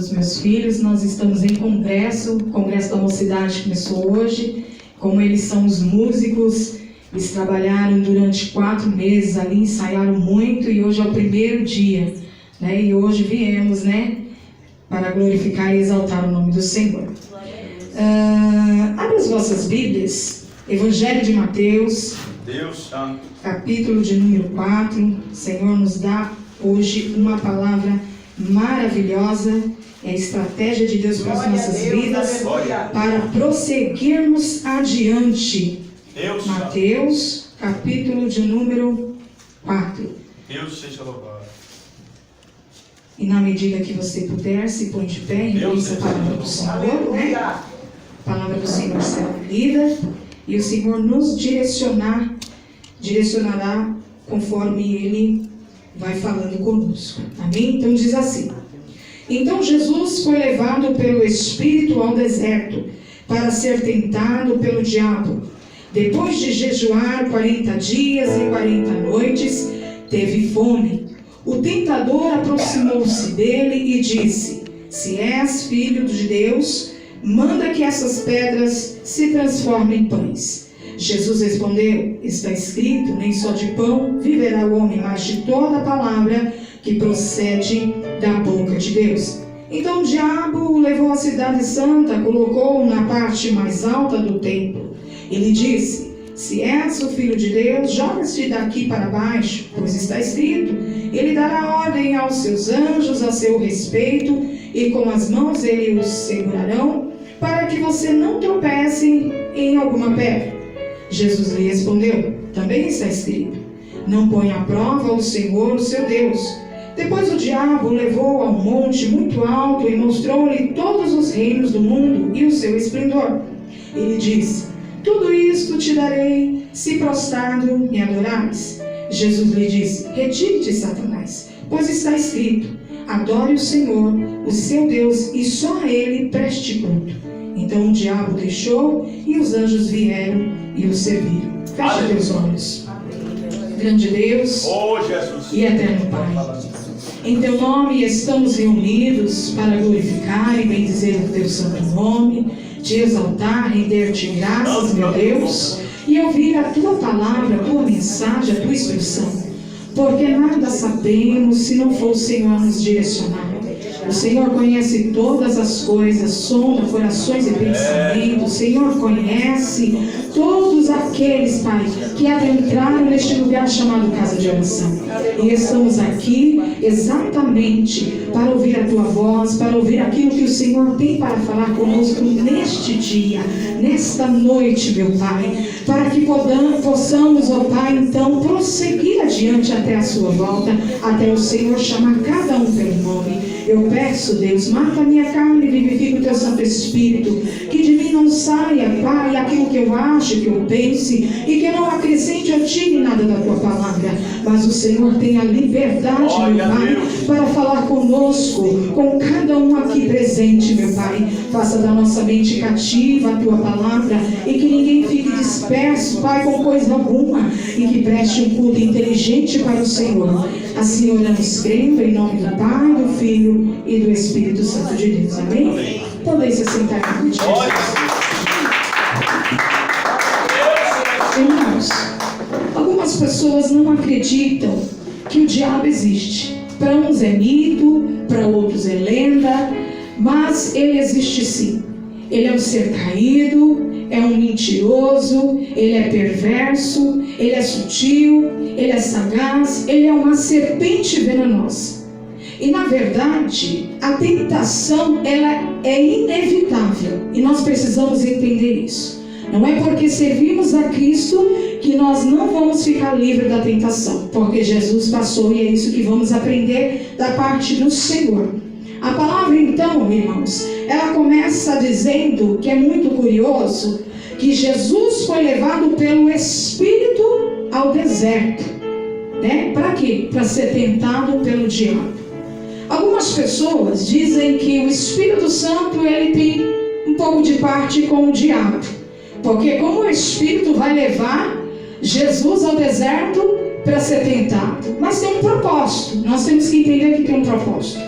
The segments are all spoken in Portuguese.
dos meus filhos. Nós estamos em congresso, o Congresso da Mocidade começou hoje. Como eles são os músicos, eles trabalharam durante 4 meses ali, ensaiaram muito e hoje é o primeiro dia, né? E hoje viemos, né, para glorificar e exaltar o nome do Senhor. Abra as vossas Bíblias, Evangelho de Mateus, Deus Santo, capítulo de número 4. O Senhor nos dá hoje uma palavra maravilhosa, é a estratégia de Deus para as nossas vidas, para prosseguirmos adiante. Deus Mateus, capítulo de número 4. Deus seja louvado. E na medida que você puder, se põe de pé e ouça a palavra do Senhor, né? A palavra do Senhor será lida e o Senhor nos direcionará conforme Ele vai falando conosco. Amém? Então diz assim: Então Jesus foi levado pelo Espírito ao deserto para ser tentado pelo diabo. Depois de jejuar 40 dias e 40 noites, teve fome. O tentador aproximou-se dele e disse: Se és filho de Deus, manda que essas pedras se transformem em pães. Jesus respondeu: Está escrito, nem só de pão viverá o homem, mas de toda palavra que procede da boca de Deus. Então o diabo o levou à cidade santa, colocou-o na parte mais alta do templo. Ele disse: Se és o filho de Deus, joga-te daqui para baixo, pois está escrito: Ele dará ordem aos seus anjos a seu respeito, e com as mãos ele os segurarão, para que você não tropece em alguma pedra. Jesus lhe respondeu: Também está escrito: Não ponha à prova o Senhor, o seu Deus. Depois o diabo o levou a um monte muito alto e mostrou-lhe todos os reinos do mundo e o seu esplendor. Ele disse: Tudo isto te darei, se prostrado me adorares. Jesus lhe disse: Retire-te, Satanás, pois está escrito: Adore o Senhor, o seu Deus, e só a ele preste culto. Então o diabo deixou e os anjos vieram e o serviram. Feche teus olhos. Grande Deus e eterno Pai, em teu nome estamos reunidos para glorificar e bendizer o teu santo nome, te exaltar, render-te graças, meu Deus, e ouvir a tua palavra, a tua mensagem, a tua instrução, porque nada sabemos se não for o Senhor nos direcionar. O Senhor conhece todas as coisas, sonda corações e pensamentos. O Senhor conhece todos aqueles, Pai, que adentraram neste lugar chamado casa de oração. E estamos aqui exatamente para ouvir a tua voz, para ouvir aquilo que o Senhor tem para falar conosco neste dia, nesta noite, meu Pai, para que possamos, ó Pai, então prosseguir adiante até a sua volta, até o Senhor chamar cada um pelo nome. Eu peço, Deus, mata a minha carne e vivifica o teu Santo Espírito, que de mim não saia, Pai, aquilo que eu acho, que eu pense, e que eu não acrescente ou tire nada da tua palavra, mas o Senhor tem a liberdade, meu Pai, para falar conosco, com cada um aqui presente, meu Pai. Faça da nossa mente cativa a tua palavra e que ninguém fique disperso, Pai, com coisa alguma, e que preste um culto inteligente para o Senhor. Assim oramos crendo em nome do Pai, do Filho e do Espírito Santo de Deus. Amém? Podem se sentar aqui. Irmãos, algumas pessoas não acreditam que o diabo existe. Para uns é mito, para outros é lenda, mas ele existe sim. Ele é um ser caído, é um mentiroso, ele é perverso, ele é sutil, ele é sagaz, ele é uma serpente venenosa. E na verdade, a tentação, ela é inevitável, e nós precisamos entender isso. Não é porque servimos a Cristo que nós não vamos ficar livres da tentação, porque Jesus passou e é isso que vamos aprender da parte do Senhor. A palavra então, irmãos, ela começa dizendo que é muito curioso que Jesus foi levado pelo Espírito ao deserto, né? Para quê? Para ser tentado pelo diabo. Algumas pessoas dizem que o Espírito Santo ele tem um pouco de parte com o diabo, porque como o Espírito vai levar Jesus ao deserto para ser tentado, mas tem um propósito. Nós temos que entender que tem um propósito.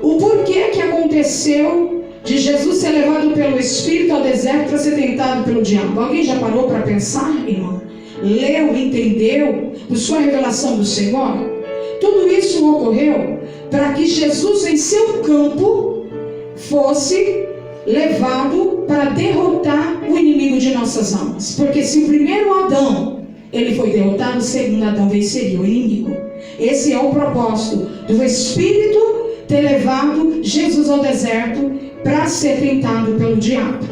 o porquê que aconteceu de Jesus ser levado pelo Espírito ao deserto para ser tentado pelo diabo. Alguém já parou para pensar, irmão? Leu, entendeu, buscou a revelação do Senhor? Tudo isso ocorreu para que Jesus em seu campo fosse levado para derrotar o inimigo de nossas almas. Porque se o primeiro Adão ele foi derrotado, o segundo Adão venceria o inimigo. Esse é o propósito do Espírito ter levado Jesus ao deserto para ser tentado pelo diabo.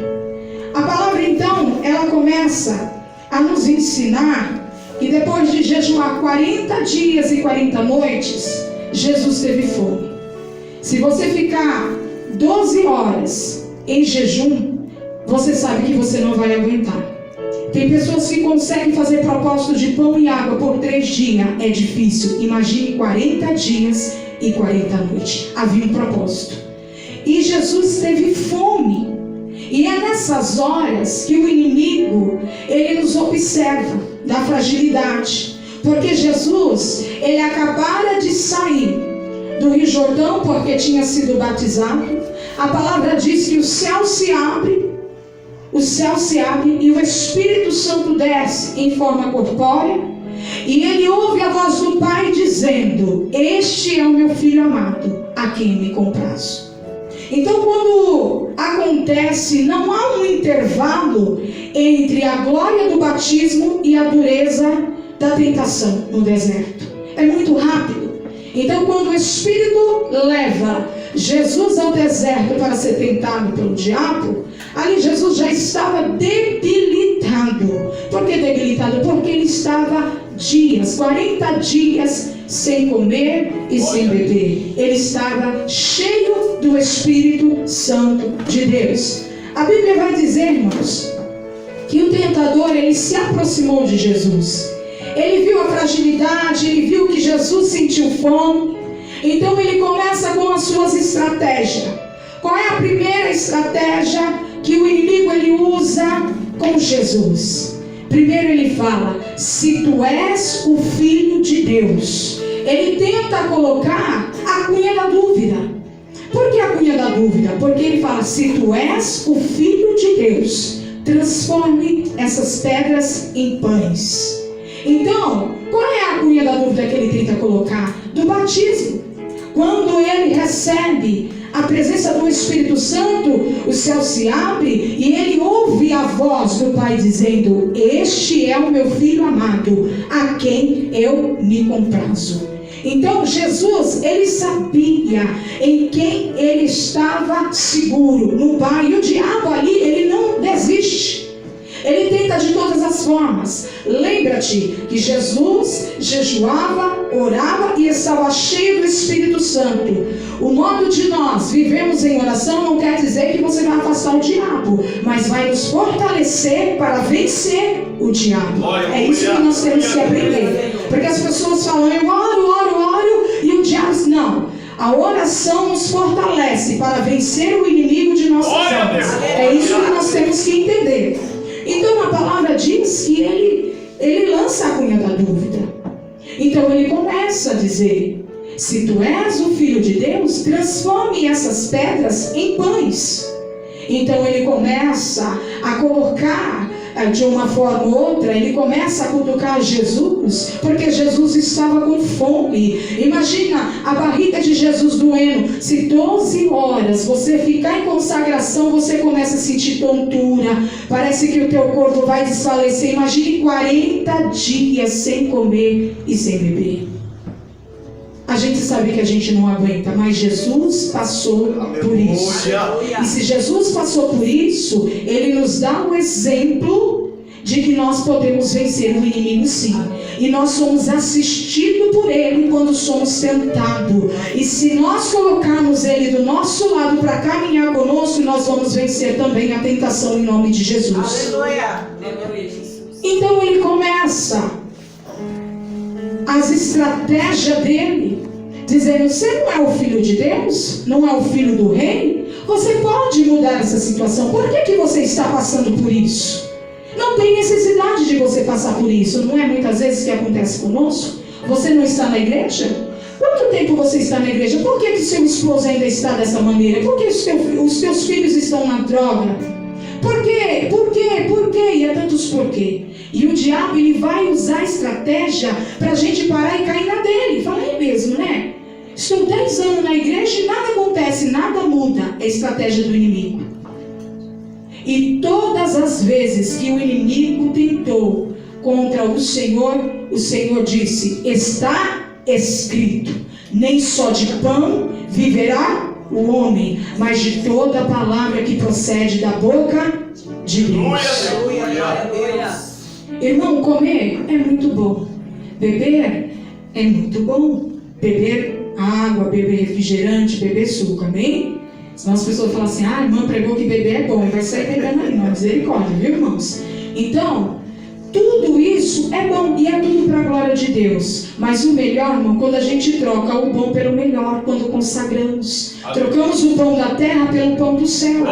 A palavra então, ela começa a nos ensinar que depois de jejuar 40 dias e 40 noites, Jesus teve fome. Se você ficar 12 horas em jejum, você sabe que você não vai aguentar. Tem pessoas que conseguem fazer propósito de pão e água por 3 dias. É difícil. Imagine 40 dias e 40 noites. Havia um propósito. E Jesus teve fome. E é nessas horas que o inimigo, ele nos observa da fragilidade. Porque Jesus, ele acabara de sair do Rio Jordão porque tinha sido batizado. A palavra diz que o céu se abre e o Espírito Santo desce em forma corpórea, e ele ouve a voz do Pai dizendo: este é o meu Filho amado, a quem me comprazo. Então, quando acontece, não há um intervalo entre a glória do batismo e a dureza da tentação no deserto. É muito rápido. Então, quando o Espírito leva Jesus ao deserto para ser tentado pelo diabo, ali Jesus já estava debilitado. Por que debilitado? Porque ele estava 40 dias sem comer e sem beber. Ele estava cheio do Espírito Santo de Deus. A Bíblia vai dizer, irmãos, que o tentador, ele se aproximou de Jesus. Ele viu a fragilidade, ele viu que Jesus sentiu fome. Então ele começa com as suas estratégias. Qual é a primeira estratégia que o inimigo ele usa com Jesus? Primeiro ele fala: se tu és o Filho de Deus. Ele tenta colocar a cunha da dúvida. Por que a cunha da dúvida? Porque ele fala: se tu és o Filho de Deus, transforme essas pedras em pães. Então, qual é a cunha da dúvida que ele tenta colocar? Do batismo. Quando ele recebe a presença do Espírito Santo, o céu se abre e ele ouve a voz do Pai dizendo: este é o meu Filho amado, a quem eu me comprazo. Então Jesus, ele sabia em quem ele estava seguro, no Pai. E o diabo ali, ele não desiste. Ele tenta de todas as formas. Lembra-te que Jesus jejuava, orava e estava cheio do Espírito Santo. O modo de nós vivemos em oração não quer dizer que você vai afastar o diabo, mas vai nos fortalecer para vencer o diabo. É isso que nós temos que aprender. Porque as pessoas falam: eu oro, e o diabo diz: não. A oração nos fortalece para vencer o inimigo de nossas almas. É isso que nós temos que entender. Então a palavra diz que ele lança a cunha da dúvida. Então ele começa a dizer: se tu és o Filho de Deus, transforme essas pedras em pães. Então ele começa a colocar de uma forma ou outra, ele começa a cutucar Jesus, porque Jesus estava com fome. Imagina a barriga de Jesus doendo. Se 12 horas você ficar em consagração, você começa a sentir tontura, parece que o teu corpo vai desfalecer. Imagine 40 dias sem comer e sem beber. A gente sabe que a gente não aguenta, mas Jesus passou por isso. E se Jesus passou por isso, ele nos dá um exemplo de que nós podemos vencer o inimigo sim. E nós somos assistidos por ele quando somos tentados. E se nós colocarmos ele do nosso lado para caminhar conosco, nós vamos vencer também a tentação em nome de Jesus. Aleluia. Então ele começa as estratégias dele, dizendo: você não é o Filho de Deus? Não é o Filho do Rei? Você pode mudar essa situação. Por que você está passando por isso? Não tem necessidade de você passar por isso. Não é muitas vezes que acontece conosco? Você não está na igreja? Por quanto tempo você está na igreja? Por que seu esposo ainda está dessa maneira? Por que os teus filhos estão na droga? Por quê? Por quê? Por quê? E é tantos porquê. E o diabo, ele vai usar estratégia para a gente parar e cair na dele. Fala, é mesmo, né? Estou 10 anos na igreja e nada acontece, nada muda. É a estratégia do inimigo. E todas as vezes que o inimigo tentou contra o Senhor disse, está escrito, nem só de pão viverá o homem, mas de toda a palavra que procede da boca de Deus. Irmão, comer é muito bom. Beber é muito bom. Beber água, beber refrigerante, beber suco, amém? Senão as pessoas falam assim, a irmã pregou que beber é bom, e vai sair bebendo aí, não, misericórdia, viu, irmãos? Então, tudo isso é bom, e é tudo para a glória de Deus. Mas o melhor, irmão, quando a gente troca o bom pelo melhor, quando consagramos. Trocamos o pão da terra pelo pão do céu.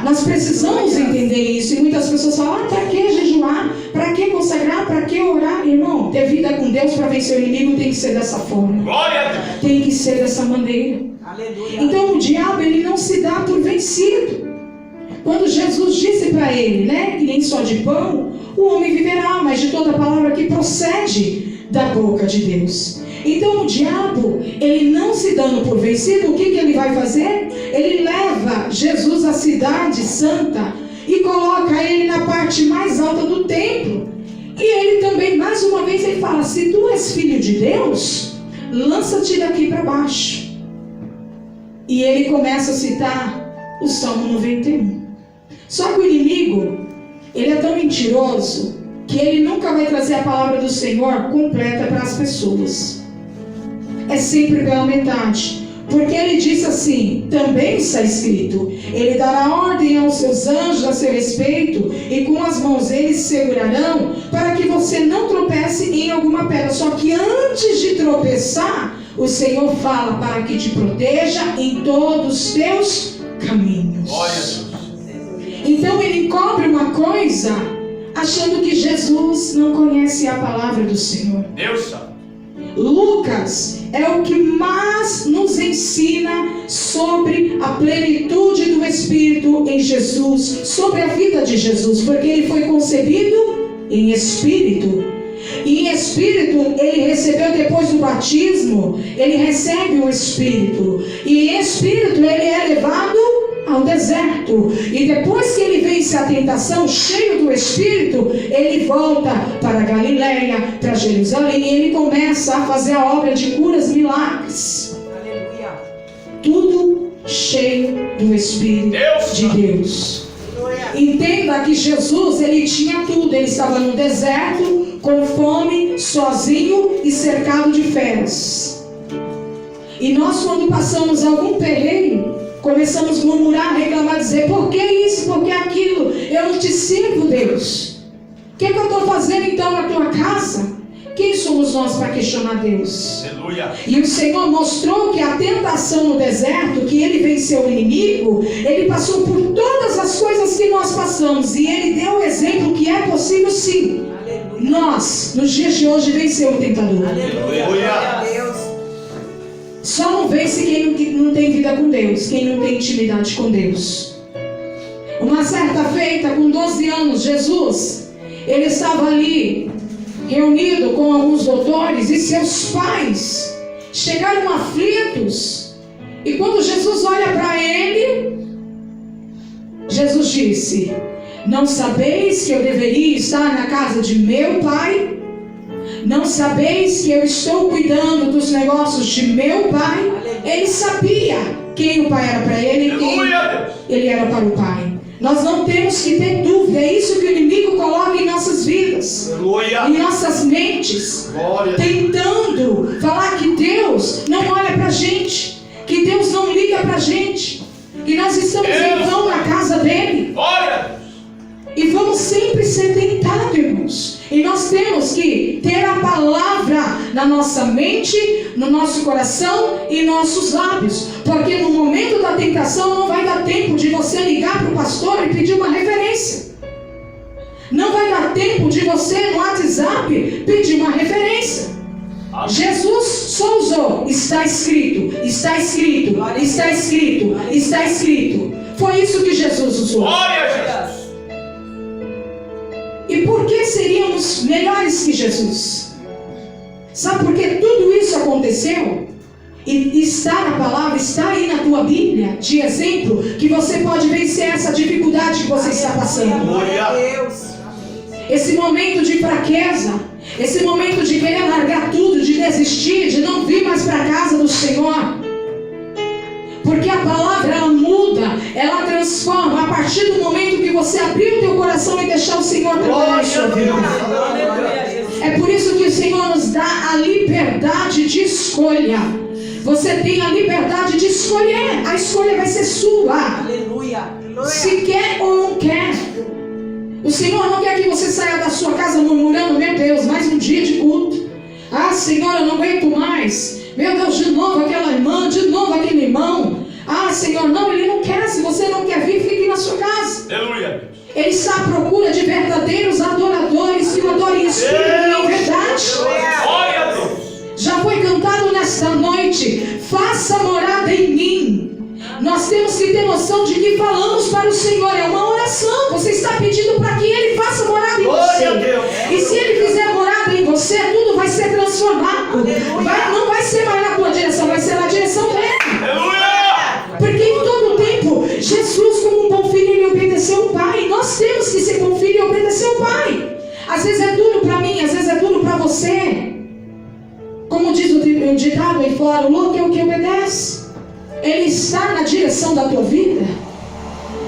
Nós precisamos entender isso, e muitas pessoas falam, para que jejuar? Para que consagrar? Para que orar? Irmão, ter vida com Deus para vencer o inimigo tem que ser dessa forma. Tem que ser dessa maneira. Aleluia. Então o diabo, ele não se dá por vencido. Quando Jesus disse para ele, né, que nem só de pão o homem viverá, mas de toda a palavra que procede da boca de Deus. Então o diabo, ele não se dando por vencido, o que ele vai fazer? Ele leva Jesus à cidade santa e coloca ele na parte mais alta do templo. E ele também, mais uma vez, ele fala, se tu és filho de Deus, lança-te daqui para baixo. E ele começa a citar o Salmo 91. Só que o inimigo, ele é tão mentiroso que ele nunca vai trazer a palavra do Senhor completa para as pessoas. É sempre pela metade. Porque ele disse assim, também está escrito, ele dará ordem aos seus anjos a seu respeito, e com as mãos eles segurarão, para que você não tropece em alguma pedra. Só que antes de tropeçar, o Senhor fala para que te proteja em todos os teus caminhos. Então ele encobre uma coisa, achando que Jesus não conhece a palavra do Senhor. Deus sabe. Lucas é o que mais nos ensina sobre a plenitude do Espírito em Jesus, sobre a vida de Jesus, porque ele foi concebido em Espírito. E em Espírito ele recebeu depois do batismo, ele recebe o Espírito. E em Espírito ele é levado ao deserto. E depois que ele vence a tentação, cheio do Espírito, ele volta para Galileia, para Jerusalém, e ele começa a fazer a obra de curas, milagres. Aleluia. Tudo cheio do Espírito de Deus. Entenda que Jesus, ele tinha tudo. Ele estava no deserto, com fome, sozinho e cercado de feras. E nós, quando passamos algum perrengue, começamos a murmurar, reclamar, dizer, por que isso, por que aquilo? Eu não te sirvo, Deus. O que eu estou fazendo então na tua casa? Quem somos nós para questionar Deus? Aleluia. E o Senhor mostrou que a tentação no deserto, que ele venceu o inimigo, ele passou por todas as coisas que nós passamos. E ele deu o exemplo que é possível sim. Aleluia. Nós, nos dias de hoje, vencer o tentador. Aleluia. Só não vence quem não tem vida com Deus, quem não tem intimidade com Deus. Uma certa feita, com 12 anos, Jesus, ele estava ali, reunido com alguns doutores, e seus pais chegaram aflitos. E quando Jesus olha para ele, Jesus disse, não sabeis que eu deveria estar na casa de meu pai? Não sabeis que eu estou cuidando dos negócios de meu pai? Ele sabia quem o pai era para ele e quem ele era para o pai. Nós não temos que ter dúvida. É isso que o inimigo coloca em nossas vidas, em nossas mentes, tentando falar que Deus não olha para a gente, que Deus não liga para a gente, que nós estamos em vão na casa dele. E vamos sempre ser tentados, irmãos. E nós temos que ter a palavra na nossa mente, no nosso coração e nossos lábios. Porque no momento da tentação não vai dar tempo de você ligar para o pastor e pedir uma referência. Não vai dar tempo de você no WhatsApp pedir uma referência. Jesus só usou, está escrito, está escrito, está escrito, está escrito. Foi isso que Jesus usou. Glória a Jesus. E por que seríamos melhores que Jesus? Sabe por que tudo isso aconteceu? E está na palavra, está aí na tua Bíblia, de exemplo, que você pode vencer essa dificuldade que você está passando. Glória a Deus. Esse momento de fraqueza, esse momento de querer largar tudo, de desistir, de não vir mais para a casa do Senhor. Porque a palavra, ela muda, ela transforma a partir do momento que você abrir o teu coração e deixar o Senhor trabalhar em sua vida. É por isso que o Senhor nos dá a liberdade de escolha. Você tem a liberdade de escolher. A escolha vai ser sua. Aleluia. Se quer ou não quer. O Senhor não quer que você saia da sua casa murmurando: meu Deus, mais um dia de culto. Ah, Senhor, eu não aguento mais. Meu Deus, de novo aquela irmã, de novo aquele irmão. Ah, Senhor, não, Ele não quer. Se você não quer vir, fique na sua casa. Aleluia. Ele está à procura de verdadeiros adoradores que o adorem em espírito e em verdade. Glória a Deus. Já foi cantado nesta noite: faça morada em mim. Nós temos que ter noção de que falamos para o Senhor. É uma oração. Você está pedindo para que Ele faça morada em Glória a você. Deus. E se Ele fizer morada em você, tudo vai ser transformado. Não vai ser mais na tua direção, vai ser na direção dele. Aleluia. Porque em todo tempo, Jesus, como um bom filho, Ele obedeceu o Pai. Nós temos que ser bom filho e obedecer o Pai. Às vezes é duro para mim, às vezes é duro para você. Como diz o ditado aí fora: o louco é o que obedece. Ele está na direção da tua vida.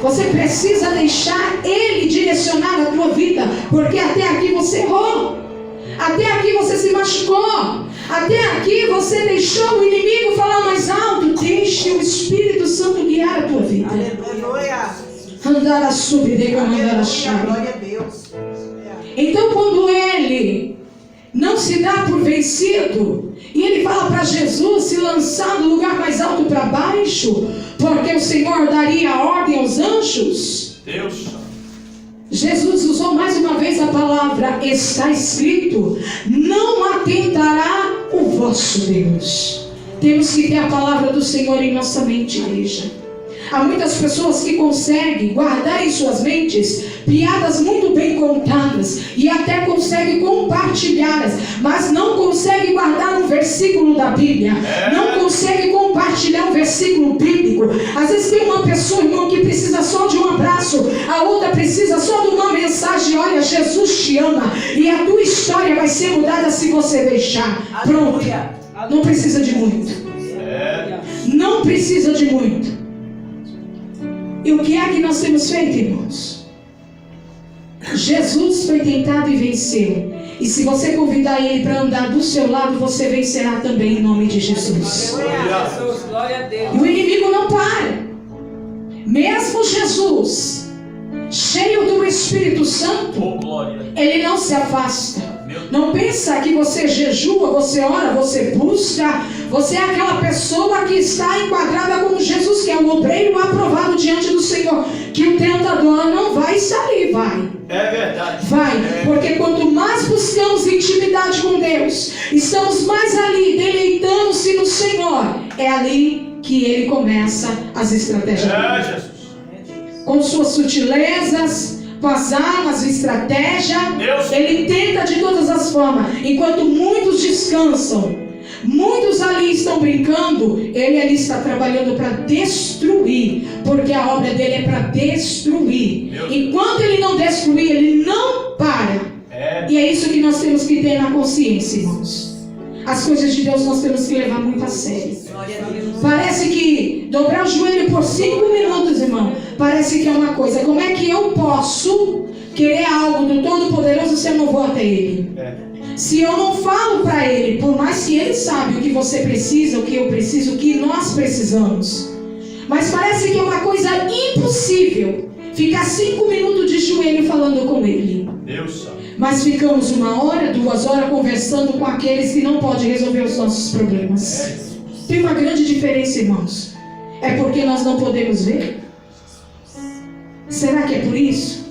Você precisa deixar Ele direcionar a tua vida. Porque até aqui você errou. Até aqui você se machucou. Até aqui você deixou o inimigo falar mais alto. Deixe o Espírito Santo guiar a tua vida. Aleluia. Andar a subir, andar a chave. Glória a Deus. Então, quando ele não se dá por vencido, e ele fala para Jesus se lançar do lugar mais alto para baixo, porque o Senhor daria ordem aos anjos. Deus. Jesus usou mais uma vez a palavra: está escrito, não atentará o vosso Deus. Temos que ter a palavra do Senhor em nossa mente, igreja. Há muitas pessoas que conseguem guardar em suas mentes piadas muito bem contadas e até conseguem compartilhá-las, mas não conseguem guardar um versículo da Bíblia, não conseguem compartilhar um versículo bíblico. Às vezes tem uma pessoa, irmão, que precisa só de um abraço, a outra precisa só de uma mensagem: olha, Jesus te ama, e a tua história vai ser mudada se você deixar. Pronto, não precisa de muito, não precisa de muito. E o que é que nós temos feito, irmãos? Jesus foi tentado e venceu. E se você convidar Ele para andar do seu lado, você vencerá também, em nome de Jesus. Glória a Deus. E o inimigo não para. Mesmo Jesus, cheio do Espírito Santo, Oh, glória. Ele não se afasta. Não pensa que você jejua, você ora, você busca. Você é aquela pessoa que está enquadrada como Jesus, que é o obreiro aprovado diante do Senhor. Que o tentador não vai estar ali, vai. É verdade. Vai, porque quanto mais buscamos intimidade com Deus, estamos mais ali, deleitando-se no Senhor. É ali que Ele começa as estratégias dele. Jesus. Com suas sutilezas, com as armas, estratégia, Deus. Ele tenta de todas as formas. Enquanto muitos descansam, muitos ali estão brincando, Ele ali está trabalhando para destruir, porque a obra dele é para destruir. Deus. Enquanto Ele não destruir, Ele não para. E é isso que nós temos que ter na consciência, irmãos. As coisas de Deus nós temos que levar muito a sério. Glória a Deus. Parece que dobrar o joelho por 5 minutos, irmão, parece que é uma coisa. Como é que eu posso querer algo do Todo-Poderoso se eu não vou até Ele? Se eu não falo para Ele, por mais que Ele sabe o que você precisa, o que eu preciso, o que nós precisamos, mas parece que é uma coisa impossível ficar 5 minutos de joelho falando com Ele. Deus sabe. Mas ficamos 1 hora, 2 horas conversando com aqueles que não podem resolver os nossos problemas. Tem uma grande diferença, irmãos. É porque nós não podemos ver? Será que é por isso?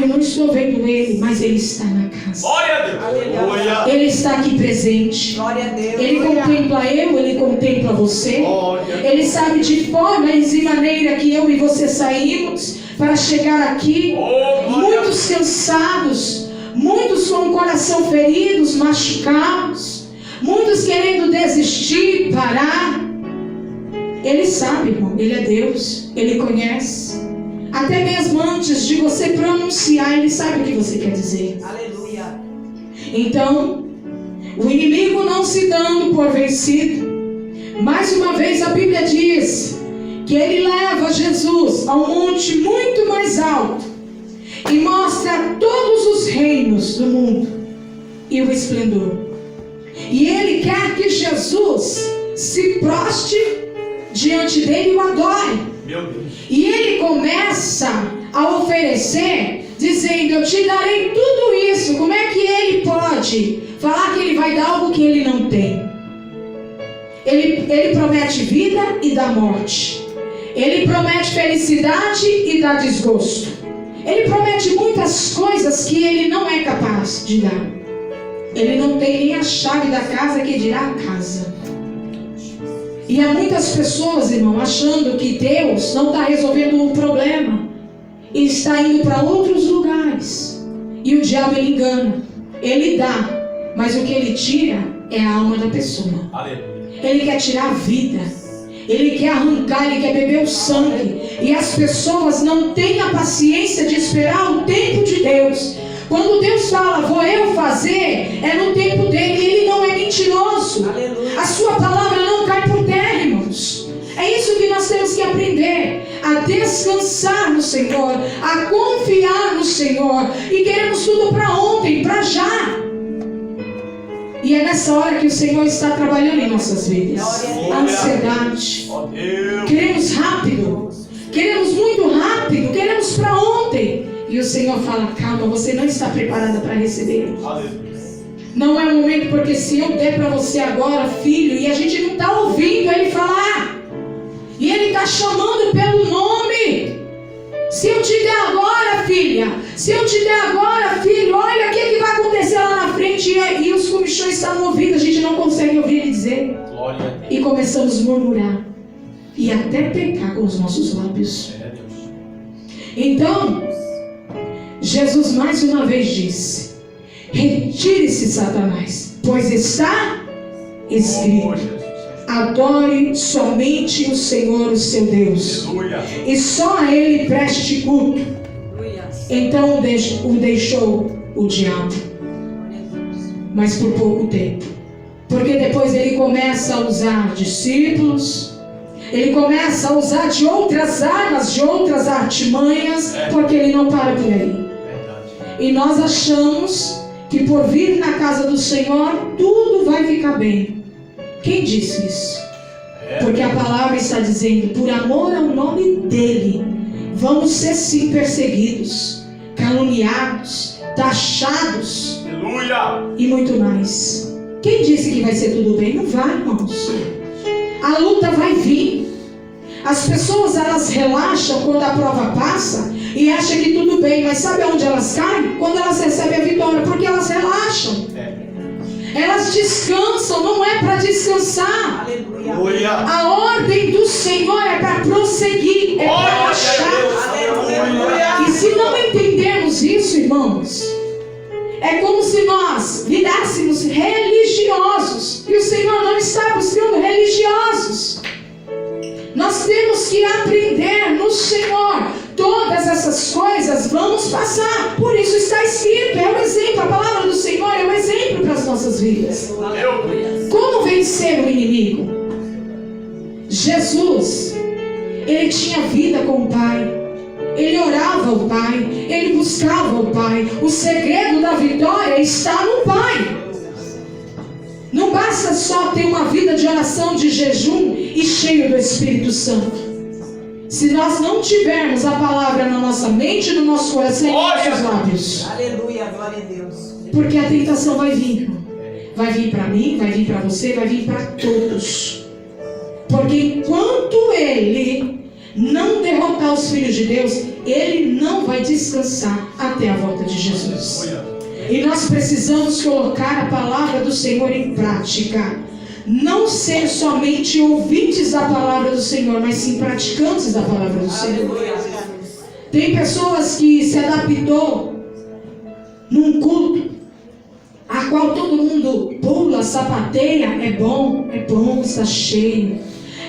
eu não estou vendo ele, mas ele está na casa. Glória a Deus. Aleluia. Ele está aqui presente. Glória a Deus. Ele contempla eu, ele contempla você. Ele sabe de formas e maneira que eu e você saímos para chegar aqui. Muitos cansados, muitos com o coração feridos, machucados, muitos querendo desistir, parar. Ele sabe, irmão, ele é Deus, ele conhece. Até mesmo antes de você pronunciar, ele sabe o que você quer dizer. Aleluia. Então, o inimigo não se dando por vencido. Mais uma vez a Bíblia diz que ele leva Jesus a um monte muito mais alto e mostra todos os reinos do mundo e o esplendor. E ele quer que Jesus se proste diante dele e o adore. Meu Deus. E ele começa a oferecer, dizendo: eu te darei tudo isso. Como é que ele pode falar que ele vai dar algo que ele não tem? Ele promete vida e dá morte. Ele promete felicidade e dá desgosto. Ele promete muitas coisas que ele não é capaz de dar. Ele não tem nem a chave da casa, que dirá a casa. E há muitas pessoas, irmão, achando que Deus não está resolvendo o problema e está indo para outros lugares. E o diabo, ele engana. Ele dá, mas o que ele tira é a alma da pessoa. Aleluia. Ele quer tirar a vida. Ele quer arrancar, ele quer beber o sangue. E as pessoas não têm a paciência de esperar o tempo de Deus. Quando Deus fala, vou eu fazer, é no tempo dele. Ele não é mentiroso. Aleluia. A sua palavra não cai por terra, irmãos. É isso que nós temos que aprender. A descansar no Senhor, a confiar no Senhor. E queremos tudo para ontem, para já. E é nessa hora que o Senhor está trabalhando em nossas vidas. A ansiedade. Ó Deus. Queremos rápido. Queremos muito rápido. Queremos para ontem. E o Senhor fala, calma, você não está preparada para receber. Aleluia. Não é o momento, porque se eu der para você agora, filho, e a gente não está ouvindo ele falar. E ele está chamando pelo nome. Se eu te der agora, filha, se eu te der agora, filho, olha o que vai acontecer lá na frente. E os comichões estão no ouvido, a gente não consegue ouvir ele dizer. Glória a Deus. E começamos a murmurar. E até pecar com os nossos lábios. É Deus. Então, Jesus mais uma vez disse: retire-se, Satanás, pois está escrito: adore somente o Senhor, o seu Deus, Aleluia. e só a Ele preste culto. Aleluia. Então o deixou o diabo, mas por pouco tempo, porque depois ele começa a usar discípulos, ele começa a usar de outras armas, de outras artimanhas, porque ele não para por aí. Verdade. E nós achamos que por vir na casa do Senhor tudo vai ficar bem. Quem disse isso? Porque a palavra está dizendo, por amor ao nome dele, vamos ser sim perseguidos, caluniados, taxados Aleluia. e muito mais. Quem disse que vai ser tudo bem? Não vai, irmãos. A luta vai vir. As pessoas, elas relaxam quando a prova passa e acham que tudo bem, mas sabe onde elas caem? Quando elas recebem a vitória, porque elas relaxam. Elas descansam, não é para descansar. Aleluia. A ordem do Senhor é para prosseguir, é para achar. Aleluia. E se não entendermos isso, irmãos, é como se nós virássemos religiosos. E o Senhor não está buscando religiosos. Nós temos que aprender no Senhor. Todas essas coisas vamos passar. Por isso está escrito, é um exemplo. A palavra do Senhor é um exemplo para as nossas vidas. Como vencer o inimigo? Jesus, ele tinha vida com o Pai. Ele orava ao Pai. Ele buscava o Pai. O segredo da vitória está no Pai. Não basta só ter uma vida de oração, de jejum e cheio do Espírito Santo. Se nós não tivermos a palavra na nossa mente, no nosso coração e nos nossos lábios. Aleluia, glória a Deus. Porque a tentação vai vir, irmão. Vai vir para mim, vai vir para você, vai vir para todos. Porque enquanto ele não derrotar os filhos de Deus, ele não vai descansar até a volta de Jesus. E nós precisamos colocar a palavra do Senhor em prática. Não ser somente ouvintes da palavra do Senhor, mas sim praticantes da palavra do Senhor. Tem pessoas que se adaptou num culto a qual todo mundo pula, sapateia. É bom estar cheio.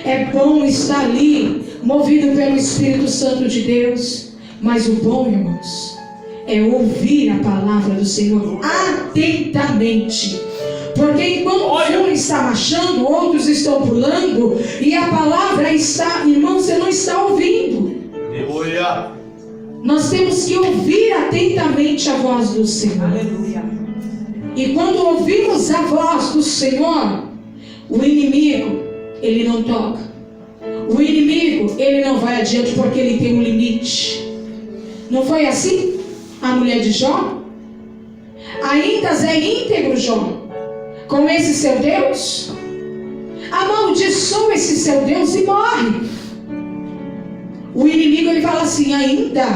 É bom estar ali, movido pelo Espírito Santo de Deus. Mas o bom, irmãos, é ouvir a palavra do Senhor atentamente. Porque enquanto um está marchando, outros estão pulando, e a palavra está, irmão, você não está ouvindo. Aleluia. Nós temos que ouvir atentamente a voz do Senhor. Aleluia. E quando ouvimos a voz do Senhor, o inimigo, ele não toca. O inimigo, ele não vai adiante porque ele tem um limite. Não foi assim a mulher de Jó? Ainda é íntegro, Jó, com esse seu Deus? Amaldiçoa esse seu Deus e morre. O inimigo, ele fala assim: ainda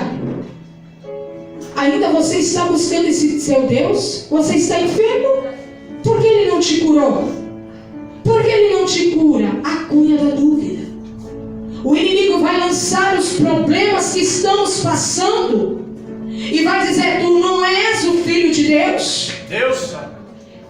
você está buscando esse seu Deus? Você está enfermo? Por que ele não te curou? Por que ele não te cura? A cunha da dúvida. O inimigo vai lançar os problemas que estamos passando e vai dizer: tu não és o filho de Deus?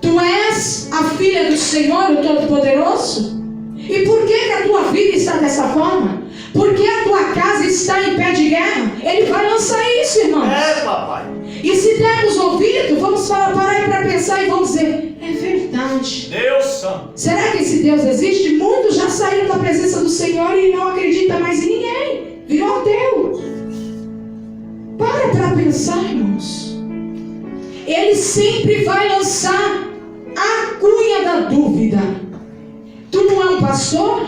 Tu és a filha do Senhor, o Todo-Poderoso? E por que a tua vida está dessa forma? Por que a tua casa está em pé de guerra? Ele vai lançar isso, irmãos. Papai. E se dermos ouvido, vamos parar para pensar e vamos dizer: é verdade. Deus Santo. Será que esse Deus existe? Muitos já saíram da presença do Senhor e não acreditam mais em ninguém. Virou ateu. Para pensar, irmãos. Ele sempre vai lançar a cunha da dúvida. Tu não é um pastor?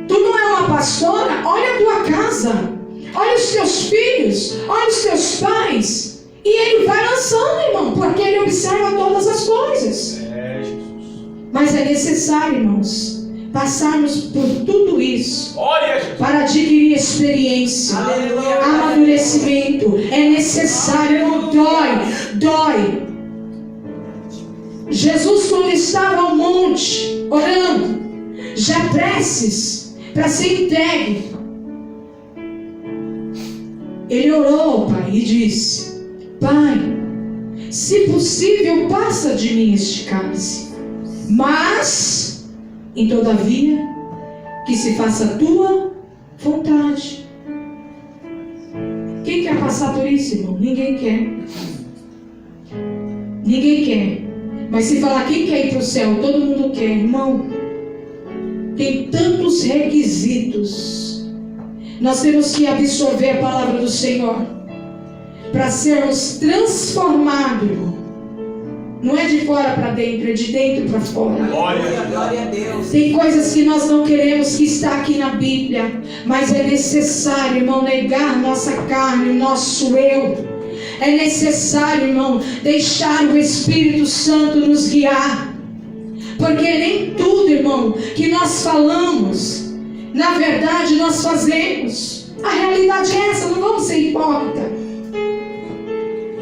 Tu não é uma pastora? Olha a tua casa. Olha os teus filhos. Olha os teus pais. E ele vai lançando, irmão, porque ele observa todas as coisas. Jesus. Mas é necessário, irmãos, passarmos por tudo isso para adquirir experiência, Aleluia. amadurecimento. É necessário, irmão, dói. Jesus, quando estava ao monte, orando, já prestes para ser entregue, ele orou, Pai, e disse: Pai, se possível, passa de mim este cálice, mas, todavia, que se faça a tua vontade. Quem quer passar por isso, irmão? Ninguém quer. Ninguém quer. Mas se falar quem quer ir para o céu, todo mundo quer, irmão. Tem tantos requisitos. Nós temos que absorver a palavra do Senhor para sermos transformados, irmão. Não é de fora para dentro, é de dentro para fora. Glória a Deus. Tem coisas que nós não queremos que está aqui na Bíblia, mas é necessário, irmão, negar nossa carne, o nosso eu. É necessário, irmão, deixar o Espírito Santo nos guiar. Porque nem tudo, irmão, que nós falamos, na verdade nós fazemos. A realidade é essa, não vamos ser hipócritas.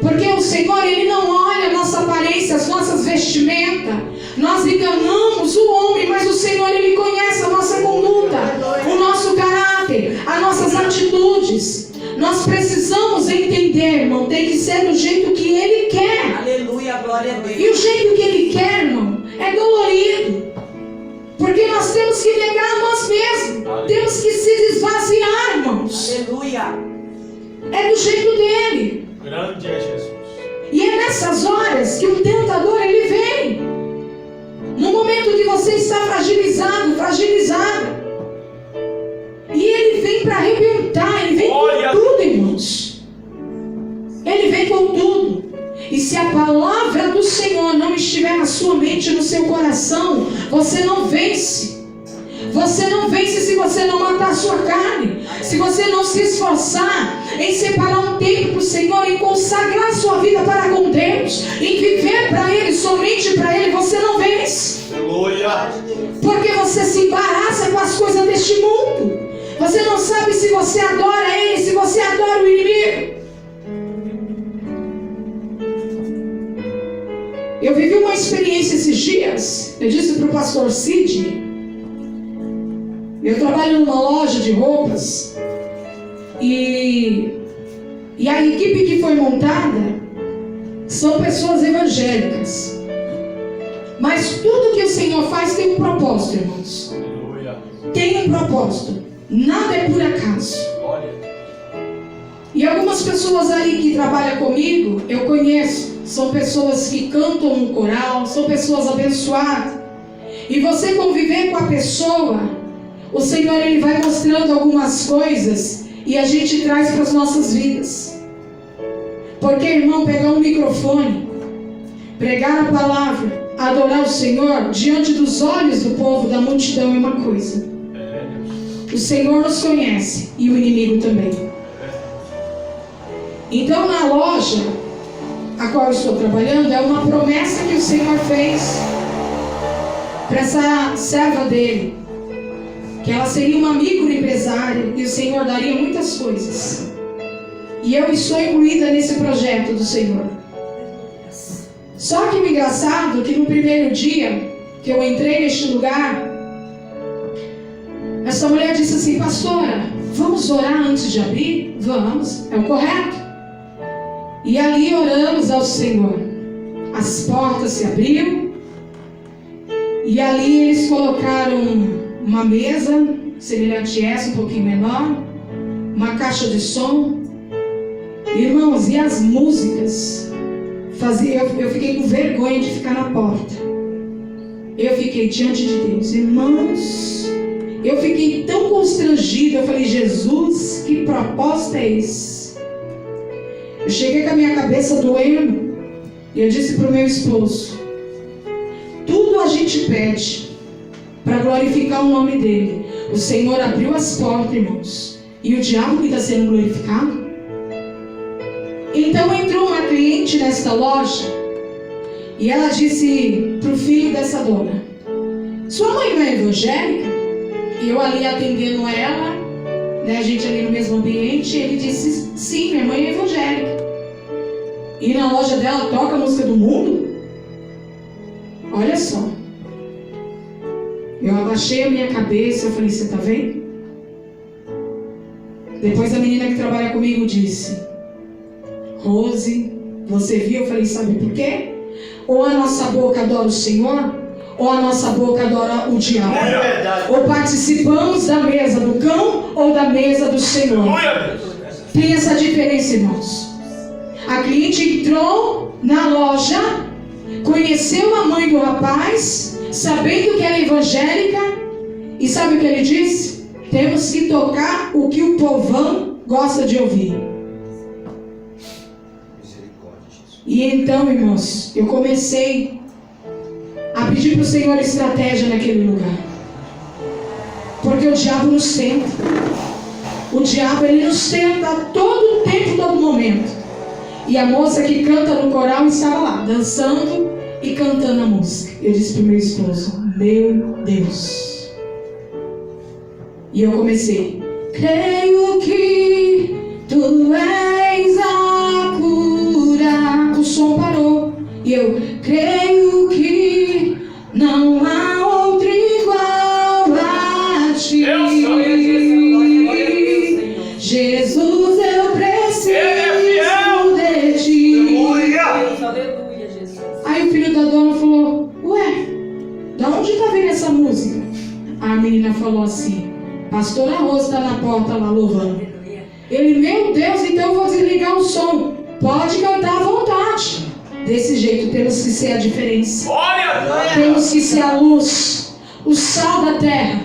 Porque o Senhor, Ele não olha a nossa aparência, as nossas vestimentas. Nós enganamos o homem, mas o Senhor, Ele conhece a nossa conduta, o nosso caráter, as nossas atitudes. Nós precisamos entender, irmão, tem que ser do jeito que Ele quer. Aleluia, glória a Deus. E o jeito que Ele quer, irmão, é dolorido. Porque nós temos que negar a nós mesmos. Temos que se esvaziar, irmãos. Aleluia. É do jeito dele. Grande é Jesus. E é nessas horas que o tentador, ele vem. No momento que você está fragilizado. E ele vem para arrebentar, ele vem com tudo, irmãos. Ele vem com tudo. E se a palavra do Senhor não estiver na sua mente, no seu coração, você não vence. Você não vence se você não matar a sua carne. Se você não se esforçar em separar um tempo para o Senhor, em consagrar a sua vida para com Deus, em viver para Ele, somente para Ele, você não vence. Aleluia. Porque você se embaraça com as coisas deste mundo. Você não sabe se você adora Ele, se você adora o inimigo. Eu vivi uma experiência esses dias. Eu disse para o pastor Cid. Eu trabalho numa loja de roupas. E a equipe que foi montada são pessoas evangélicas. Mas tudo que o Senhor faz tem um propósito, irmãos. Aleluia. Tem um propósito. Nada é por acaso. Glória. E algumas pessoas ali que trabalham comigo, eu conheço. São pessoas que cantam no coral, são pessoas abençoadas. E você conviver com a pessoa, o Senhor Ele vai mostrando algumas coisas e a gente traz para as nossas vidas. Porque, irmão, pegar um microfone, pregar a palavra, adorar o Senhor diante dos olhos do povo, da multidão é uma coisa. O Senhor nos conhece e o inimigo também. Então, na loja a qual eu estou trabalhando, é uma promessa que o Senhor fez para essa serva dele, que ela seria uma microempresária e o Senhor daria muitas coisas. E eu estou incluída nesse projeto do Senhor. Só que o engraçado é que no primeiro dia que eu entrei neste lugar, essa mulher disse assim: pastora, vamos orar antes de abrir? Vamos, é o correto. E ali oramos ao Senhor. As portas se abriram. E ali eles colocaram uma mesa semelhante a essa, um pouquinho menor, uma caixa de som. Irmãos, e as músicas eu fiquei com vergonha de ficar na porta. Eu fiquei diante de Deus. Irmãos, eu fiquei tão constrangida. Eu falei: Jesus, que propósito é esse? Eu cheguei com a minha cabeça doendo e eu disse para o meu esposo: tudo a gente pede para glorificar o nome dele. O Senhor abriu as portas, irmãos, e o diabo que está sendo glorificado. Então entrou uma cliente nesta loja e ela disse para o filho dessa dona: sua mãe não é evangélica? E eu ali atendendo ela, né, a gente ali no mesmo ambiente, ele disse: sim, minha mãe é evangélica. E na loja dela toca a música do mundo? Olha só. Eu abaixei a minha cabeça, eu falei: você está vendo? Depois a menina que trabalha comigo disse: Rose, você viu? Eu falei: sabe por quê? Ou a nossa boca adora o Senhor, ou a nossa boca adora o diabo. Ou participamos da mesa do cão ou da mesa do Senhor. Tem essa diferença, irmãos. A cliente entrou na loja, conheceu a mãe do rapaz, sabendo que era evangélica, e sabe o que ele disse? Temos que tocar o que o povão gosta de ouvir. E então, irmãos, eu comecei a pedir para o Senhor estratégia naquele lugar. Porque o diabo nos tenta. O diabo, ele nos tenta a todo tempo, todo momento. E a moça que canta no coral estava lá, dançando e cantando a música. Eu disse para o meu esposo: meu Deus. E eu comecei: creio que tu és a cura. O som parou. E eu: creio que não há outro igual a ti. Jesus, eu preciso de ti. Aleluia, Jesus. Aí o filho da dona falou: ué, da onde está vindo essa música? A menina falou assim: pastora Rosa está na porta lá louvando. Ele: meu Deus, então eu vou desligar o som. Pode cantar à vontade. Desse jeito temos que ser a diferença. Temos que ser a luz, o sal da terra.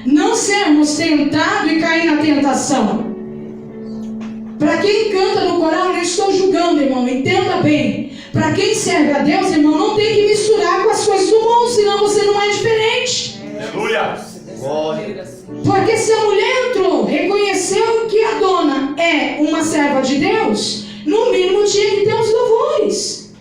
Não sermos tentados e cair na tentação. Para quem canta no coral, eu não estou julgando, irmão, entenda bem. Para quem serve a Deus, irmão, não tem que misturar com as coisas do mundo, senão você não é diferente. Aleluia. Porque se a mulher entrou, reconheceu que a dona é uma serva de Deus, no mínimo tinha que ter os louvores.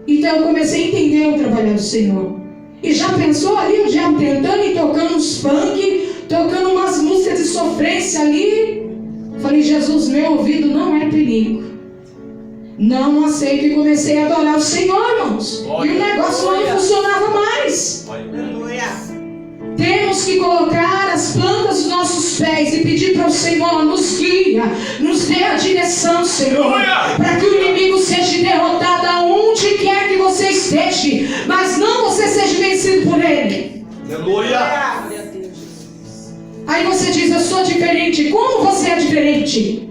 Então eu comecei a entender o trabalho do Senhor. E já pensou ali o diabo tentando e tocando os funk, tocando umas músicas de sofrência ali. Falei, Jesus, meu ouvido não é perigo. Não aceito, e comecei a adorar o Senhor, irmãos. E o negócio não funcionava mais. Temos que colocar as plantas dos nossos pés e pedir para o Senhor, nos guia, nos dê a direção, Senhor, para que o inimigo seja derrotado aonde quer que você esteja, mas não você seja vencido por ele. Aleluia. Aí você diz, eu sou diferente. Como você é diferente?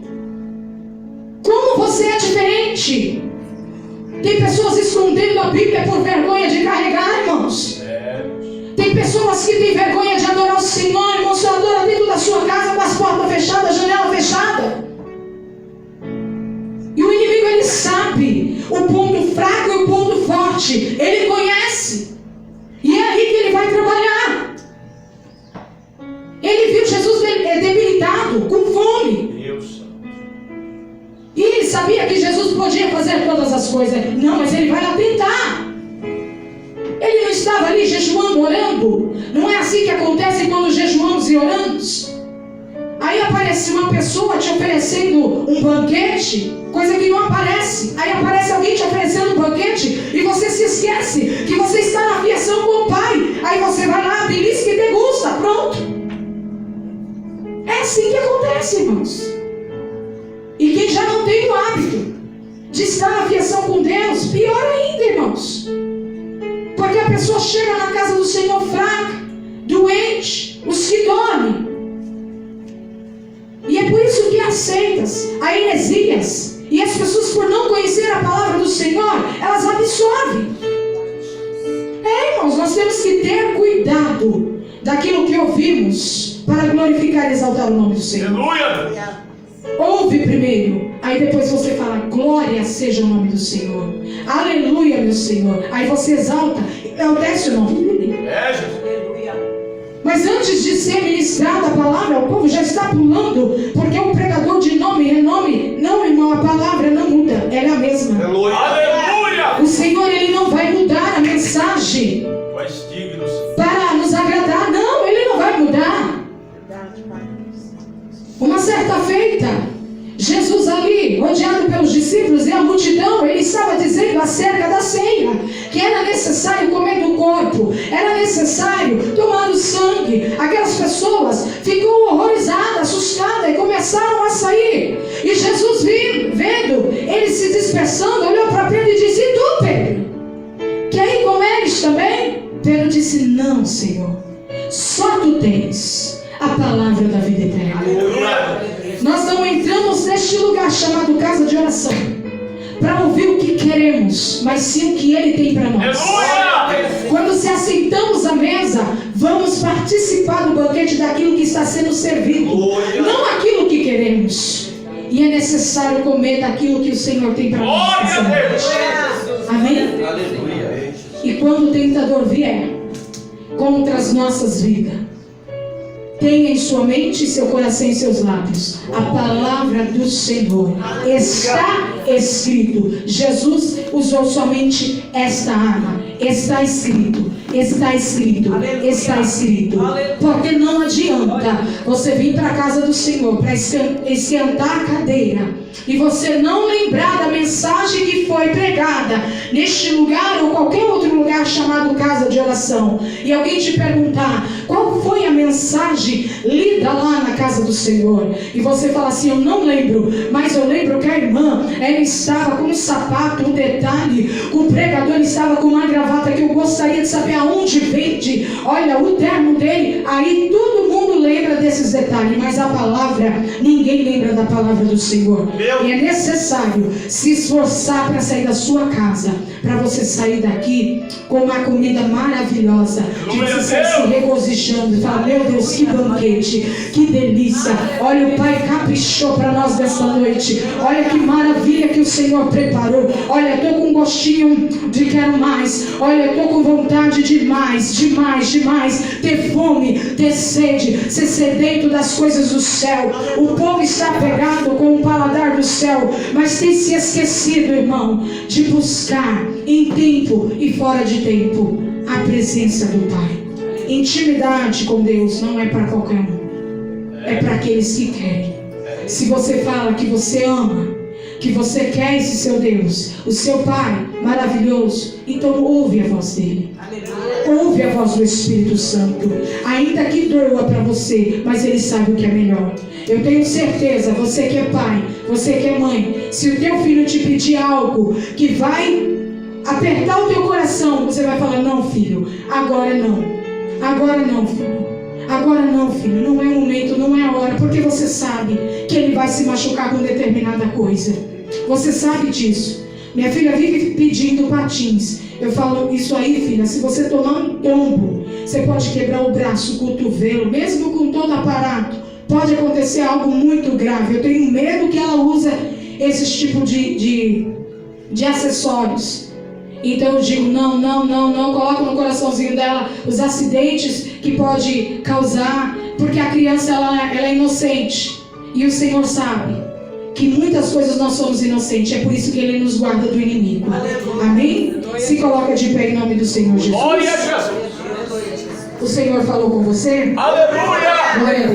Como você é diferente? Tem pessoas escondendo a Bíblia por vergonha de carregar, irmãos. Tem pessoas que têm vergonha de adorar o Senhor, irmão. Você adora dentro da sua casa com as portas fechadas, a janela fechada. E o inimigo, ele sabe o ponto fraco e o ponto forte. Ele conhece. E é aí que ele vai trabalhar. Ele viu Jesus debilitado, com fome. E ele sabia que Jesus podia fazer todas as coisas. Não, mas ele vai lá tentar. Ele não estava ali jejuando, orando. Não é assim que acontece quando jejuamos e oramos. Aí aparece uma pessoa te oferecendo um banquete, coisa que não aparece. Aí aparece alguém te oferecendo um banquete e você se esquece que você está na fiação com o Pai. Aí você vai lá, belisca e degusta, pronto. É assim que acontece, irmãos. E quem já não tem o hábito de estar na fiação com Deus, pior ainda, irmãos. Porque a pessoa chega na casa do Senhor fraca, doente, os que dormem. E é por isso que há seitas, há heresias. E as pessoas, por não conhecer a palavra do Senhor, elas absorvem. Irmãos, nós temos que ter cuidado daquilo que ouvimos para glorificar e exaltar o nome do Senhor. Aleluia. Ouve primeiro, aí depois você fala, glória seja o nome do Senhor. Aleluia, meu Senhor. Aí você exalta, enaltece o nome dele. Mas antes de ser ministrada a palavra, o povo já está pulando, porque o pregador de nome, renome, não, irmão, a palavra não muda, ela é a mesma. Aleluia. O Senhor, ele não vai mudar a mensagem para nos agradar, não, ele não vai mudar. Uma certa feita, Jesus ali, rodeado pelos discípulos e a multidão, ele estava dizendo acerca da ceia, que era necessário comer do corpo, era necessário tomar do sangue. Aquelas pessoas ficam horrorizadas, assustadas e começaram a sair. E Jesus vendo eles se dispersando, olhou para Pedro e disse, e tu, Pedro? Quer ir com eles também? Pedro disse, não, Senhor, só tu tens a palavra da vida eterna. Nós não entramos neste lugar chamado casa de oração para ouvir o que queremos, mas sim o que Ele tem para nós. Quando se aceitamos a mesa, vamos participar do banquete daquilo que está sendo servido, não aquilo que queremos. E é necessário comer daquilo que o Senhor tem para nós. Amém? E quando o tentador vier contra as nossas vidas, tenha em sua mente, seu coração e seus lábios a palavra do Senhor. Está escrito. Jesus usou somente esta arma. Está escrito. Está escrito. Está escrito. Porque não adianta você vir para a casa do Senhor para esquentar a cadeira e você não lembrar da mensagem que foi pregada neste lugar ou qualquer outro lugar chamado casa de oração, e alguém te perguntar qual foi a mensagem lida lá na casa do Senhor, e você fala assim, eu não lembro, mas eu lembro que a irmã, ela estava com um sapato, um detalhe, o pregador estava com uma gravata que eu gostaria de saber aonde vende, olha o terno dele. Aí todo mundo lembra desses detalhes, mas a palavra, ninguém lembra da palavra do Senhor. E é necessário se esforçar para sair da sua casa, para você sair daqui com uma comida maravilhosa, que você sai se regozijando e fala, meu Deus, que banquete, que delícia, olha, o Pai caprichou para nós desta noite, olha que maravilha que o Senhor preparou, olha, eu estou com gostinho de quero mais, olha, eu estou com vontade de mais, ter fome, ter sede, ser sedento das coisas do céu. O povo está pegado com o paladar do céu, mas tem se esquecido, irmão, de buscar em tempo e fora de tempo a presença do Pai. Intimidade com Deus não é para qualquer um. É para aqueles que querem. Se você fala que você ama, que você quer esse seu Deus, o seu Pai maravilhoso, então ouve a voz dele. Ouve a voz do Espírito Santo. Ainda que doa para você, mas ele sabe o que é melhor. Eu tenho certeza, você que é pai, você que é mãe, se o teu filho te pedir algo que vai apertar o teu coração, você vai falar: não, filho, agora não. Agora não, filho. Agora não, filho, não é o momento, não é a hora, porque você sabe que ele vai se machucar com determinada coisa. Você sabe disso. Minha filha vive pedindo patins. Eu falo: isso aí, filha, se você tomar um tombo, você pode quebrar o braço, o cotovelo, mesmo com todo aparato, pode acontecer algo muito grave. Eu tenho medo que ela use esses tipos de acessórios. Então eu digo: não, coloca no coraçãozinho dela os acidentes que pode causar, porque a criança ela é inocente, e o Senhor sabe que muitas coisas nós somos inocentes, é por isso que Ele nos guarda do inimigo. Amém? Se coloca de pé em nome do Senhor Jesus. Glória a Jesus. O Senhor falou com você? Aleluia! Glória a Deus.